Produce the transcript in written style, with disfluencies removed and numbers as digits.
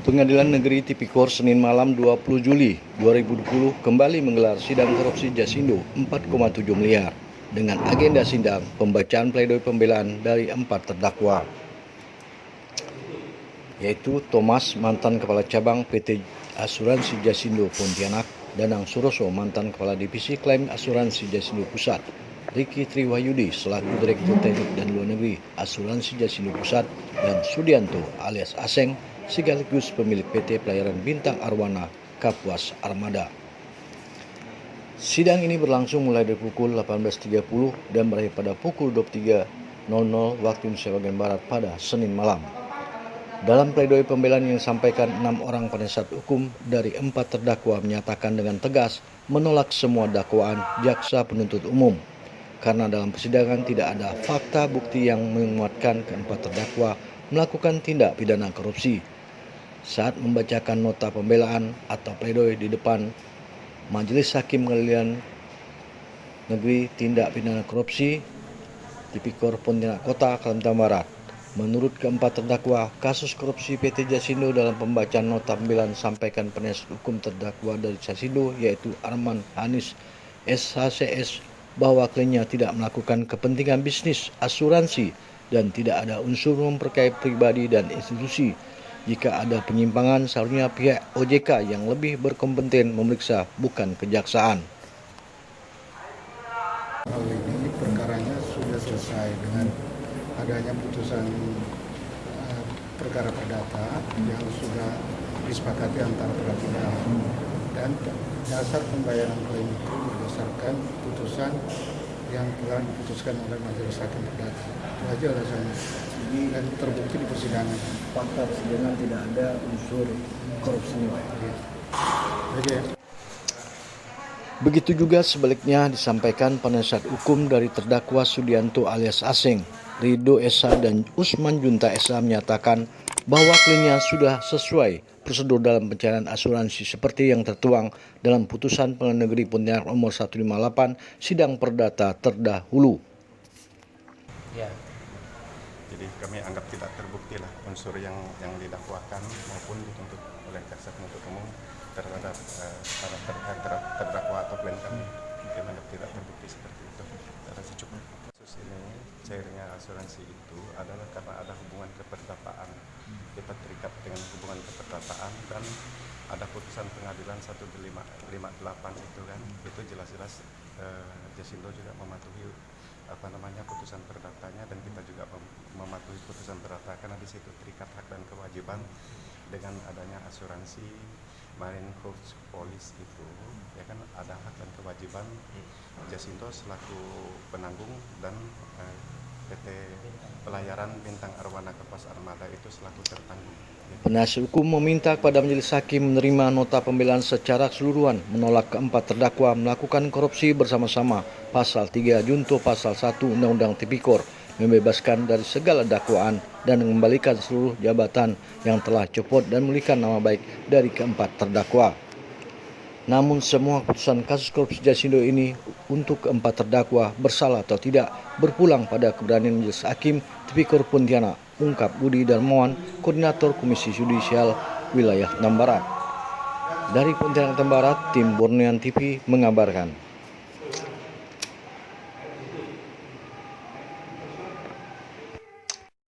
Pengadilan Negeri Tipikor Senin malam 20 Juli 2020 kembali menggelar sidang korupsi Jasindo 4,7 miliar dengan agenda sidang pembacaan pledoi pembelaan dari 4 terdakwa, yaitu Thomas, mantan Kepala Cabang PT Asuransi Jasindo Pontianak, Danang Suroso, mantan Kepala Divisi Klaim Asuransi Jasindo Pusat, Riki Triwayudi selaku Direktur Teknik dan Luar Negeri Asuransi Jasindo Pusat, dan Sudianto alias Aseng sekaligus pemilik PT Pelayaran Bintang Arwana Kapuas Armada. Sidang ini berlangsung mulai dari pukul 18.30 dan berakhir pada pukul 23.00 waktu Indonesia bagian Barat pada Senin malam. Dalam pledoi pembelaan yang disampaikan 6 orang penasihat hukum dari 4 terdakwa menyatakan dengan tegas menolak semua dakwaan jaksa penuntut umum karena dalam persidangan tidak ada fakta bukti yang menguatkan keempat terdakwa melakukan tindak pidana korupsi. Saat membacakan nota pembelaan atau pledoi di depan Majelis Hakim Pengadilan Negeri Tindak Pidana Korupsi Tipikor Pontianak Kota, Kalimantan Barat, menurut keempat terdakwa kasus korupsi PT Jasindo, dalam pembacaan nota pembelaan sampaikan penasihat hukum terdakwa dari Jasindo yaitu Arman Hanis SHCS bahwa kliennya tidak melakukan kepentingan bisnis asuransi dan tidak ada unsur memperkaya pribadi dan institusi. Jika ada penyimpangan, seharusnya pihak OJK yang lebih berkompeten memeriksa, bukan kejaksaan. Hal ini perkaranya sudah selesai dengan adanya putusan perkara perdata yang sudah disepakati antara para pihak, dan dasar pembayaran klaim itu berdasarkan putusan yang telah diputuskan oleh Majelis Hakim Perdata. Itu aja alasannya, dan terbukti di persidangan. Fakta persidangan tidak ada unsur korupsinya. Ya. Begitu juga sebaliknya disampaikan penasihat hukum dari terdakwa Sudianto alias Aseng, Ridho Esa dan Usman Junta Esa menyatakan bahwa kliennya sudah sesuai prosedur dalam pencairan asuransi seperti yang tertuang dalam putusan Pengadilan Negeri Pontianak nomor 158 sidang perdata terdahulu. Ya. Jadi kami anggap tidak terbukti lah unsur yang didakwakan maupun dituntut oleh jaksa penuntut umum terhadap terdakwa atau klien kami. Kami anggap tidak terbukti seperti itu. Rasa cukup. Kasus ini cairnya asuransi itu adalah karena ada hubungan keperdataan. Kita terikat dengan hubungan keperdataan dan ada putusan pengadilan 1558 itu kan, itu jelas-jelas Jasindo juga mematuhi putusan perdatanya, dan kita juga mematuhi putusan perdata karena di situ terikat hak dan kewajiban dengan adanya asuransi Marine Corps Police itu, ya kan, ada hak dan kewajiban Jasindo selaku penanggung dan PT Pelayaran Bintang Arwana Kapuas Armada itu selaku tertanggung. Penasihat hukum meminta kepada Majelis Hakim menerima nota pembelaan secara keseluruhan, menolak keempat terdakwa melakukan korupsi bersama-sama pasal 3 junto pasal 1 Undang-Undang Tipikor, membebaskan dari segala dakwaan dan mengembalikan seluruh jabatan yang telah copot dan memulihkan nama baik dari keempat terdakwa. Namun semua keputusan kasus korupsi Jasindo ini untuk keempat terdakwa bersalah atau tidak berpulang pada keberanian Majelis Hakim Tipikor Pontianak, ungkap Budi Darmawan, Koordinator Komisi Yudisial Wilayah Barat. Dari Pontianak Barat, tim Bornean TV mengabarkan.